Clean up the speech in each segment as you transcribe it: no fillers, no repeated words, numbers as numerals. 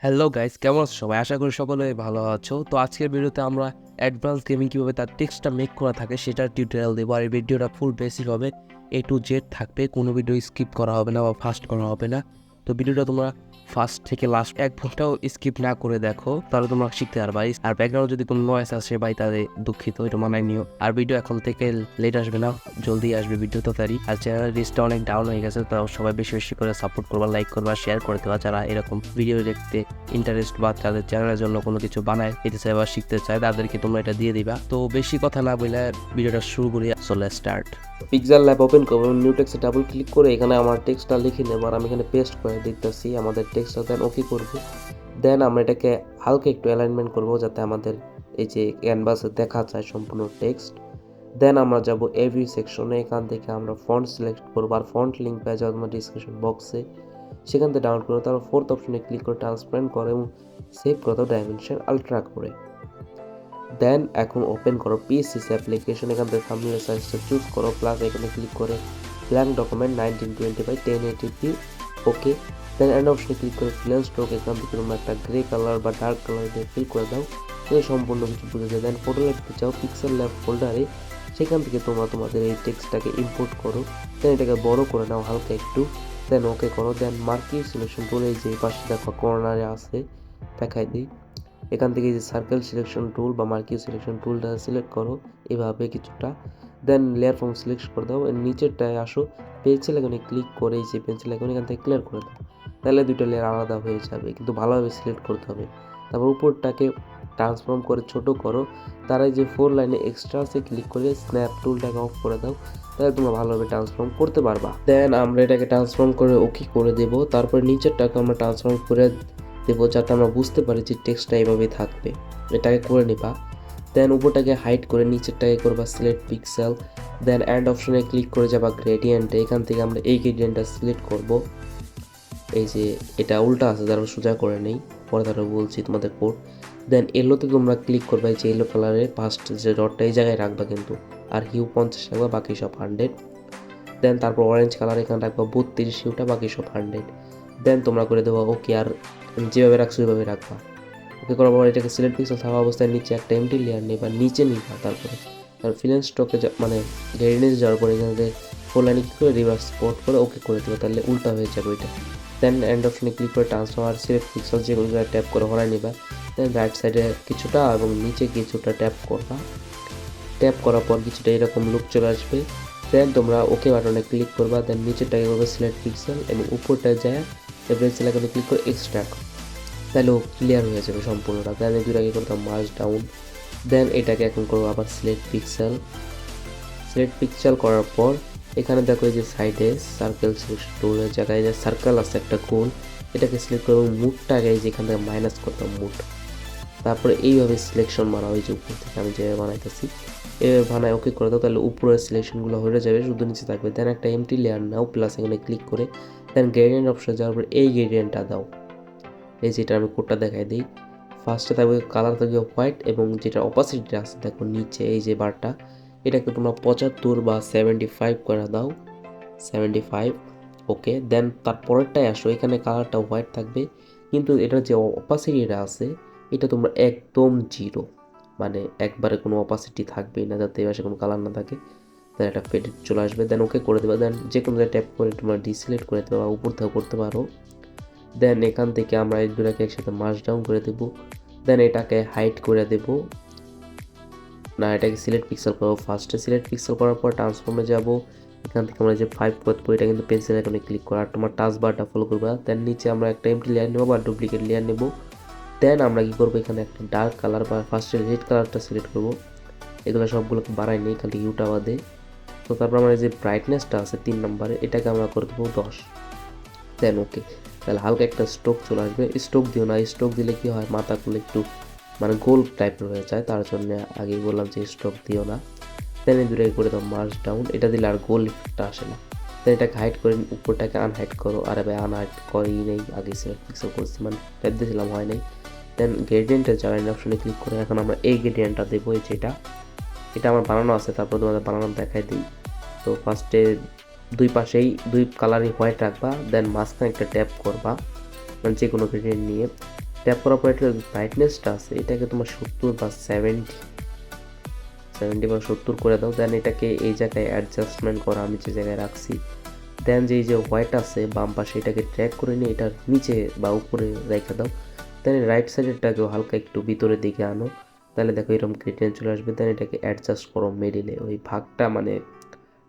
Hello guys, কেমন আছো সবাই? আশা করি সকলে ভালো আছো। তো আজকের ভিডিওতে আমরা অ্যাডভান্স গেমিং কীভাবে তার টেক্সটটা মেক করা থাকে সেটার টিউটোরিয়াল দেবো। আর এই ভিডিওটা ফুল বেসিক হবে, A to Z থাকবে, কোনো ভিডিও স্কিপ করা হবে না বা ফাস্ট করা হবে না। তো ভিডিওটা তোমরা ফার্স্ট থেকে লাস্ট এক ঘন্টাও স্কিপ না করে দেখো, তাহলে তোমরা শিখতে পারবা। আর ব্যাকগ্রাউন্ডে যদি কোনো নয়েস আসে ভাই, তাহলে দুঃখিত, এটা মানায় নিও। আর ভিডিও এখন থেকে লেট আসবে না, জলদি আসবে ভিডিও তাড়াতাড়ি। আর চ্যানেলের রিচটা অনেক ডাউন হয়ে গেছে, তো সবাই বেশি বেশি করে সাপোর্ট করবা, লাইক করবা, শেয়ার করে দেওয়া যারা এরকম ভিডিও দেখতে ইন্টারেস্ট বা তাদের চ্যানেলের জন্য কোনো কিছু বানায় দিতে চায় বা শিখতে চায়, তাদেরকে তোমরা এটা দিয়ে দিবা। তো বেশি কথা না বলে ভিডিওটা শুরু করি। So let's start. Pixel lab open করবো, নিউ টেক্সটে ডাবল ক্লিক করে এখানে আমার টেক্সটটা লিখে নেব। আর আমি এখানে পেস্ট করে দিতেছি আমাদের টেক্সটটা, দেন ওকে করবো। দেন আমরা এটাকে হালকা একটু অ্যালাইনমেন্ট করবো যাতে আমাদের এই যে ক্যানভাসে দেখা যায় সম্পূর্ণ টেক্সট। দেন আমরা যাব এভি সেকশনে, এখান থেকে আমরা ফন্ট সিলেক্ট করবো। আর ফন্ট লিঙ্ক পেয়ে যাবো তোমার ডিসক্রিপশন বক্সে, সেখান থেকে ডাউনলোড করে তারপর ফোর্থ অপশনে ক্লিক করে ট্রান্সপারেন্ট করে এবং সেভ করে দাও ডাইমেনশন আলট্রা করে। দেন এখন ওপেন করো PSCC অ্যাপ্লিকেশন, এখান থেকে থাম্বনেল সাইজটা চুজ করো, প্লাস এখানে ক্লিক করে blank document 1920x1080p okay. Then and অপশনে ক্লিক করে ফিল স্ট্রোক, এখান থেকে তোমরা একটা গ্রে কালার বা ডার্ক কালার দিয়ে ফিল করে দাও, তাহলে সম্পূর্ণ কিছু বুঝে যায়। দেন ফটো ল্যাব চাও পিক্সেল ল্যাব ফোল্ডারে, সেখান থেকে তোমরা তোমাদের এই টেক্সটটাকে ইম্পোর্ট করো। দেন এটাকে বড় করে নাও হালকা একটু, দেন ওকে করো। দেন মার্কিং সিলেকশন টুল এই যে পাশে দেখো কর্নারে আছে, দেখাই দিই, এখান থেকে যে সার্কেল সিলেকশন টুল বা মার্কিং সিলেকশন টুলটা সিলেক্ট করো এভাবে কিছুটা। দেন লেয়ার ফর্ম সিলেক্ট করে দাও, এর নিচেরটায় আসো, পেন্সিল আইকনে ক্লিক করে এই যে পেন্সিল আইকন এখান থেকে ক্লিয়ার করে দাও, তাহলে দুটো লেয়ার আলাদা হয়ে যাবে, কিন্তু ভালোভাবে সিলেক্ট করতে হবে। তারপর উপরটাকে ট্রান্সফর্ম করে ছোট করো, তার যে 4 লাইনে এক্সট্রা আছে ক্লিক করে স্ন্যাপ টুলটাকে অফ করে দাও, তাহলে তোমরা ভালোভাবে ট্রান্সফর্ম করতে পারবা। দেন আমরা এটাকে ট্রান্সফর্ম করে ওকে করে দেবো। তারপর নিচেরটাকে আমরা ট্রান্সফর্ম করে দেবো যাতে আমরা বুঝতে পারি যে টেক্সটটা এইভাবেই থাকবে, এটাকে করে নিবা। দেন উপরটাকে হাইড করে নিচেরটাকে করবা সিলেক্ট পিক্সেল। দেন অ্যান্ড অপশনে ক্লিক করে যাবা গ্রেডিয়েন্টে, এখান থেকে আমরা এই গ্রেডিয়েন্টটা সিলেক্ট করব। এই যে এটা উল্টা আছে, তারপর সোজা করে নেই, পরে তারপর বলছি তোমাদের কোড। দেন এলোতে তোমরা ক্লিক করবা, এই যে এলো কালারে ফার্স্ট যে ডটটা এই জায়গায় রাখবা কিন্তু, আর হিউ 50 রাখবা, বাকি সব 100। দেন তারপর অরেঞ্জ কালার এখানে রাখবা 32 হিউটা, বাকি সব 100। দেন তোমরা করে দেবো ওকে, আর যেভাবে রাখছো ওইভাবে রাখবা। ওকে করার পর এটাকে সিলেক্ট পিক্সেল থাকা অবস্থায় নিচে একটা এমটি লেয়ার নেবা, নিচে নিবা। তারপরে ফিলেন স্ট্রোকে মানে গ্রেডিয়েন্টে যাওয়ার পরে এখানে 4 লাইনে ক্লিক করে রিভার্স স্পট করে ওকে করে দেবো, তাহলে উল্টা হয়ে যাবে ওইটা। দেন এন্ড অপশনে ক্লিক করে ট্রান্সফর্ম আর সিলেক্ট পিক্সেল যেগুলো ট্যাপ করে হরাই নিবা। দেন রাইট সাইডে কিছুটা এবং নিচে কিছুটা ট্যাপ করবা, ট্যাপ করার পর কিছুটা এরকম লুক চলে আসবে। দেন তোমরা ওকে বাটনে ক্লিক করবা, দেন নিচেরটাকে করবে সিলেক্ট পিক্সেল এবং উপরটায় যায় পেন্সিল আইকনে ক্লিক করে এক্সট্রাক্ট, তাহলে ও ক্লিয়ার হয়ে যাবে সম্পূর্ণটা। দেন এই দুটাকে করতাম মার্জ ডাউন। দেন এটাকে এখন করবো আবার সিলেক্ট পিক্সেল করার পর এখানে দেখো এই যে সাইডে সার্কেল সিলেকশন টুলের জায়গায় যে সার্কেল আছে একটা গোল, এটাকে সিলেক্ট করবো, মুডটাকে যেখান থেকে মাইনাস করতাম মুড। তারপরে এইভাবে সিলেকশন বানাও, এই যে উপর থেকে আমি যেভাবে বানাইতেছি এভাবে বানায় ওকে করে দাও, তাহলে উপরের সিলেকশনগুলো হয়ে যাবে, শুধু নিচে থাকবে। দেন একটা এমটি লেয়ার নাও, প্লাস এখানে ক্লিক করে দেন গ্রেডিয়েন্ট অপশনে যাওয়ার পর এই গ্রেডিয়েন্টটা দাও। এই যেটা আমি কোডটা দেখাই দিই, ফার্স্টে থাকবে কালার থাকবে হোয়াইট এবং যেটা অপাসিটিটা আছে দেখো নিচে এই যে বারটা, এটাকে তোমরা 75 বা 75 করে দাও, 75 ওকে। দেন তারপরেরটাই আসো, এখানে কালারটা হোয়াইট থাকবে কিন্তু এটার যে অপাসিটিটা আছে এটা তোমরা একদম জিরো, মানে একবারে কোনো অপাসিটি থাকবেই না, যাতে এবার কোনো কালার না থাকে। দেন একটা ফেডেড চলে আসবে, দেন ওকে করে দেবে। দেন যে কোনো জায়গায় ট্যাপ করে তোমরা ডিসিলেক্ট করে দেবে বা উপর থেকেও করতে পারো। দেন এখান থেকে আমরা এই দুটাকে একসাথে মার্জ ডাউন করে দেব। দেন এটাকে হাইড করে দেব, না এটাকে সিলেক্ট পিক্সেল করবো। ফার্স্টে সিলেক্ট পিক্সেল করার পর ট্রান্সফর্মে যাব, এখান থেকে আমরা যে 5 করবো এটা কিন্তু পেন্সিল আইকনে ক্লিক করা, আর তোমার টাচ বারটা ফলো করবা। দেন নিচে আমরা একটা এমটি লেয়ার নেবো বা ডুপ্লিকেট লেয়ার নেব। দেন আমরা কি করবো, এখানে একটা ডার্ক কালার বা ফার্স্টে রেড কালারটা সিলেক্ট করবো, এগুলো সবগুলোকে বাড়াই নেই খালি ইউটা বাদে। তো তারপর আমরা যে ব্রাইটনেসটা আছে 3 নম্বরে এটাকে আমরা করে দেবো 10। দেন ওকে, তাহলে হালকা একটা স্ট্রোক চলে আসবে। স্ট্রোক দিও না, স্ট্রোক দিলে কি হয় মাথাগুলো একটু মানে গোল টাইপের হয়ে যায়, তার জন্য আগেই বললাম যে স্ট্রোক দিও না। দেন এই দুটাকে করে দাও মার্জ ডাউন, এটা দিলে আর গোল ইফেক্টটা আসে না। দেন এটাকে হাইড করে উপরটাকে আনহাইড করো, আর ভাই আনহাইড করেই নেই, আগে সিলেক্ট পিক্সেল করছি মানে ট্যাপ দিয়েছিলাম হয় নাই। দেন গ্রেডিয়েন্টের যারা অপশনে ক্লিক করে এখন আমরা এই গ্রেডিয়েন্টটা দেবো, এই যেটা এটা আমার বানানো আছে, তারপর তোমাদের বানানো দেখাই দিই। তো ফার্স্টে দুই পাশেই দুই কালারই হোয়াইট রাখবা, দেন মাঝখানে একটা ট্যাপ করবা মানে যে কোনো গ্রেডিয়েন্ট নিয়ে, ট্যাপ করার পর এটা ব্রাইটনেসটা আছে এটাকে তোমার 70 বা 70 বা 70 করে দাও। দেন এটাকে এই জায়গায় অ্যাডজাস্টমেন্ট করা আমি যে জায়গায় রাখছি। দেন যে এই যে হোয়াইট আছে বাম পাশে এটাকে ট্র্যাক করে নিয়ে এটার নিচে বা উপরে রেখে দাও। দেন রাইট সাইডেরটাকেও হালকা একটু ভিতরের দিকে আনো, তাহলে দেখো এরকম গ্রেডিয়েন্ট চলে আসবে। দেন এটাকে অ্যাডজাস্ট করো মিডিলে, ওই ভাগটা মানে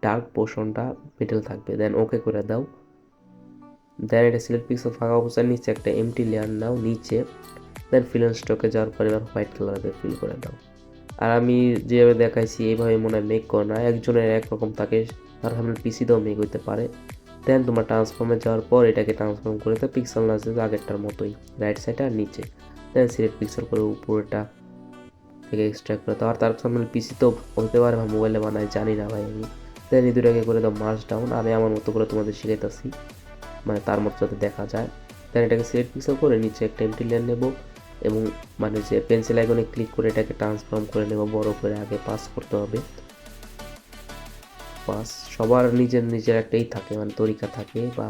ডার্ক পোর্শনটা মিডল থাকবে। দেন ওকে করে দাও। দেন এটা সিলেক্ট পিক্সেল ফাঁকা অবস্থায় নিচে একটা এমটি লেয়ার নাও নিচে। দেন ফিল অ্যান্ড স্টকে যাওয়ার পরে এবার হোয়াইট কালারে ফিল করে দাও। আর আমি যেভাবে দেখাইছি এইভাবে মনে হয় মেক করো না, একজনের একরকম থাকে, তার সামনে পিসিতেও মেক হইতে পারে। দেন তোমার ট্রান্সফর্মে যাওয়ার পর এটাকে ট্রান্সফর্ম করে দাও পিক্সেল না আছে আগেরটার মতোই, রাইট সাইড আর নিচে। দেন সিলেক্ট পিক্সেল করে উপরেটা থেকে এক্সট্রাক্ট করে দাও। আর তার সামনে পিসিতেও হতে পারে বা মোবাইলে বানায় জানি না ভাই আমি। দেন এই দুটাকে করে দাও মার্জ ডাউন। আমি আমার মতো করে তোমাদের শিখাইতেছি, মানে তার মতো যাতে দেখা যায়। দেন এটাকে সিলেক্ট পিক্সেল করে নিচে একটা এমটি লেয়ার নেব এবং মানে যে পেন্সিল আইকনে ক্লিক করে এটাকে ট্রান্সফর্ম করে নেব, বড় করে আগে পাস করতে হবে। পাস সবার নিজের নিজের একটাই থাকে, মানে তরিকা থাকে বা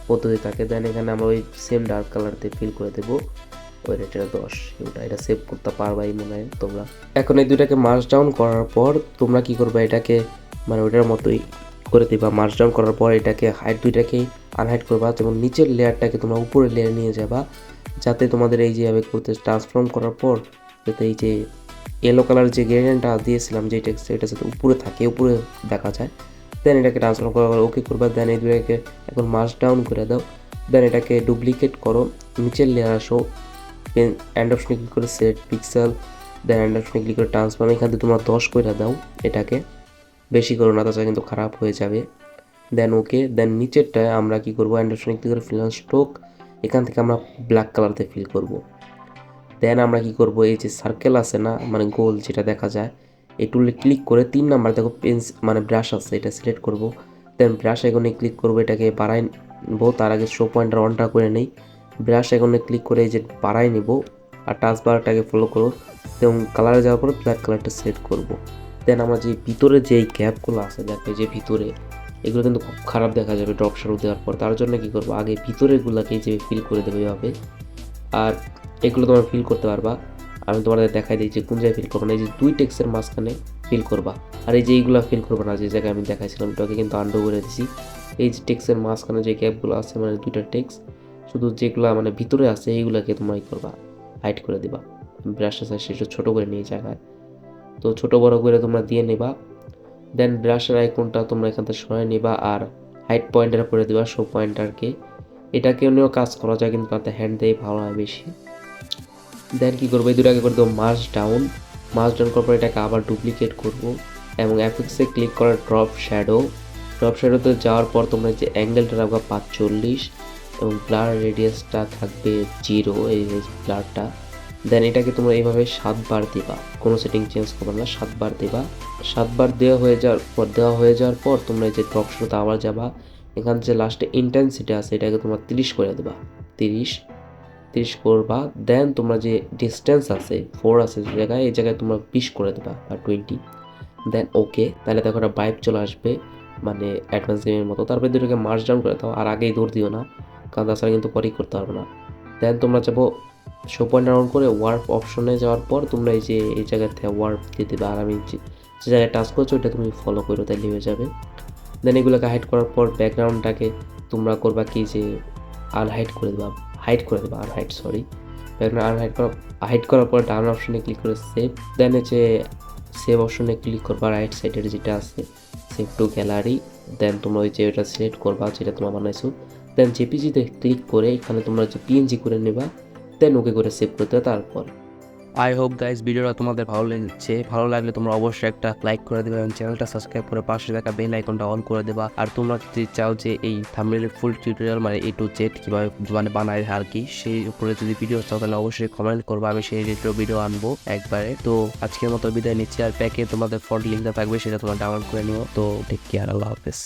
পদ্ধতি থাকে। দেন এখানে আমরা ওই সেম ডার্ক কালার দিয়ে ফিল করে দেবো। ওই রেটটা 10, এটা সেভ করতে পারবাই মনে হয় তোমরা। এখন এই দুইটাকে মার্জ ডাউন করার পর তোমরা কি করবে, এটাকে মানে ওইটার মতোই করে দিবা। মার্জ ডাউন করার পর এটাকে হাইট দুইটাকেই আনহাইড করবা, যেমন নিচের লেয়ারটাকে তোমরা উপরের লেয়ার নিয়ে যাবা, যাতে তোমাদের এই যেভাবে করতে ট্রান্সফর্ম করার পর যাতে এই যে ইয়েলো কালার যে গ্রেডিয়েন্টটা দিয়েছিলাম যে টেক্সট এটা যাতে উপরে থাকে, উপরে দেখা যায়। দেন এটাকে ট্রান্সফর্ম করার পর ওকে করবা। দেন এই দুটাকে এখন মার্জ ডাউন করে দাও। দেন এটাকে ডুপ্লিকেট করো, নিচের লেয়ার আসো, এন্ড অপশনে ক্লিক করে সেট পিক্সেল, দেন এন্ড অপশনে ক্লিক করে ট্রান্সফর্ম, এখান থেকে তোমরা 10 করে দাও, এটাকে বেশি করো না তাছাড়া কিন্তু খারাপ হয়ে যাবে। দেন ওকে। দেন নিচেরটায় আমরা কি করবো, এন্ড অপশনে ক্লিক করে ফিল অ্যান্ড স্ট্রোক, এখান থেকে আমরা ব্ল্যাক কালারতে ফিল করব। দেন আমরা কি করব, এই যে সার্কেল আছে না মানে গোল যেটা দেখা যায়, এই টুলে ক্লিক করে 3 নাম্বার দেখো মানে ব্রাশ আছে এটা সিলেক্ট করব। দেন ব্রাশ আইকনে ক্লিক করব, এটাকে বাড়াই নেবো, তার আগে শো পয়েন্টার অনটা করে নেই। ব্রাশ আইকনে ক্লিক করে এই যে বাড়াই নেব আর টাচ বারটাকে ফলো করো এবং কালারে যাওয়ার পর ব্ল্যাক কালারটা সেট করব। দেন আমরা যে ভিতরে যে গ্যাপগুলো আছে দেখো, যে ভিতরে এগুলো কিন্তু খুব খারাপ দেখা যাবে ড্রপ শ্যাডো দেওয়ার পর। তার জন্য কি করব, আগে ভিতরেগুলোকে যে ফিল করে দেবে এভাবে। আর এগুলো তোমরা ফিল করতে পারবা, আমি তোমাদের দেখাই দিই যে কোন জায়গায় ফিল করবো না। এই যে দুই টেক্সের মাঝখানে ফিল করবা, আর এই যে এইগুলো ফিল করবো না যে জায়গায় আমি দেখাইছিলাম, এটাকে কিন্তু আন্ডু করে দিছি। এই যে টেক্সের মাঝখানে যে গ্যাপগুলো আছে মানে দুইটা টেক্স, শুধু যেগুলো মানে ভিতরে আছে এইগুলোকে তোমরা ই করবা, হাইড করে দিবা। ব্রাশের সাইজ সেটা ছোটো করে নিয়ে জায়গায়, তো ছোটো বড়ো করে তোমরা দিয়ে নেবা। দেন ব্রাশের আইকনটা তোমরা এখান থেকে সরাই নিবা আর হাইট পয়েন্টার করে দিবা শো পয়েন্টারকে। এটাকে নিয়েও কাজ করা যায় কিন্তু তাতে হ্যান্ড দিয়ে ভালো হয় বেশি। দেন কী করবো, এই দুটাকে করে দেবো মার্জ ডাউন। মার্জ ডাউন করার পর এটাকে আবার ডুপ্লিকেট করব এবং এফেক্টসে ক্লিক করার ড্রপ শ্যাডোতে যাওয়ার পর তোমরা যে অ্যাঙ্গেলটা রাখবা 45 এবং ব্লার রেডিয়াসটা থাকবে 0, এই ব্লারটা। দেন এটাকে তোমরা এইভাবে 7 বার দিবা, কোনো সেটিং চেঞ্জ করবে না, 7 বার দিবা। 7 বার দেওয়া হয়ে যাওয়ার পর তোমরা এই যে ড্রপ শ্যাডোতে আবার যাবা, এখান যে লাস্টে ইন্টেন্সিটি আছে এটাকে তোমরা 30 করে দেবা, 30 করবা। দেন তোমরা যে ডিস্টেন্স আছে 4 আছে যে জায়গায়, এই জায়গায় তোমরা 20 করে দেবা বা 20। দেন ওকে, তাহলে দেখো একটা ভাইব চলে আসবে মানে অ্যাডভান্স গেমের মতো। তারপরে দুটোকে মার্জ ডাউন করে দাও আর আগেই দৌড় দিও না, কারণ তাছাড়া কিন্তু পরেই করতে পারবে না। দেন তোমরা যাবো শো পয়েন্ট ডাউন করে ওয়ার্প অপশনে যাওয়ার পর তোমরা এই যে এই জায়গা থেকে ওয়ার্প দিয়ে দেবে। আর আমি যে জায়গায় টাচ করছো ওইটা তুমি ফলো করো, তাইলে হয়ে যাবে। দেন এগুলোকে হাইড করার পর ব্যাকগ্রাউন্ডটাকে তোমরা করবা কি যে হাইড করে দেবা, ব্যাকগ্রাউন্ড হাইড করার পর ডাউন অপশনে ক্লিক করে সেভ। দেন হচ্ছে সেভ অপশনে ক্লিক করবা, রাইট সাইডের যেটা আছে সেভ টু গ্যালারি। দেন তোমরা ওই যে ওটা সিলেক্ট করবা যেটা তোমরা বানাইছো। দেন জেপিজিতে ক্লিক করে এখানে তোমরা যে পিএনজি করে নেবা, দেন ওকে করে সেভ করতে। তারপর আই হোপ গাইজ ভিডিওটা তোমাদের ভালো লেগেছে। ভালো লাগলে তোমরা অবশ্যই একটা লাইক করে দেবে এবং চ্যানেলটা সাবস্ক্রাইব করে পাশে থাকা বেল আইকনটা অন করে দেবা। আর তোমরা যদি চাও যে এই থাম্বনেইলের ফুল টিউটোরিয়াল মানে A to Z কীভাবে মানে বানায় আর কি, সেই উপরে যদি ভিডিও চাও তাহলে অবশ্যই কমেন্ট করবো, আমি সেই রিলেটেড ভিডিও আনবো একবারে। তো আজকের মতো বিদায় নিচ্ছি, আর প্যাকে তোমাদের ফন্ট লিঙ্কটা থাকবে সেটা তোমরা ডাউনলোড করে নিও। তো টেক কেয়ার, আল্লাহ হাফেজ।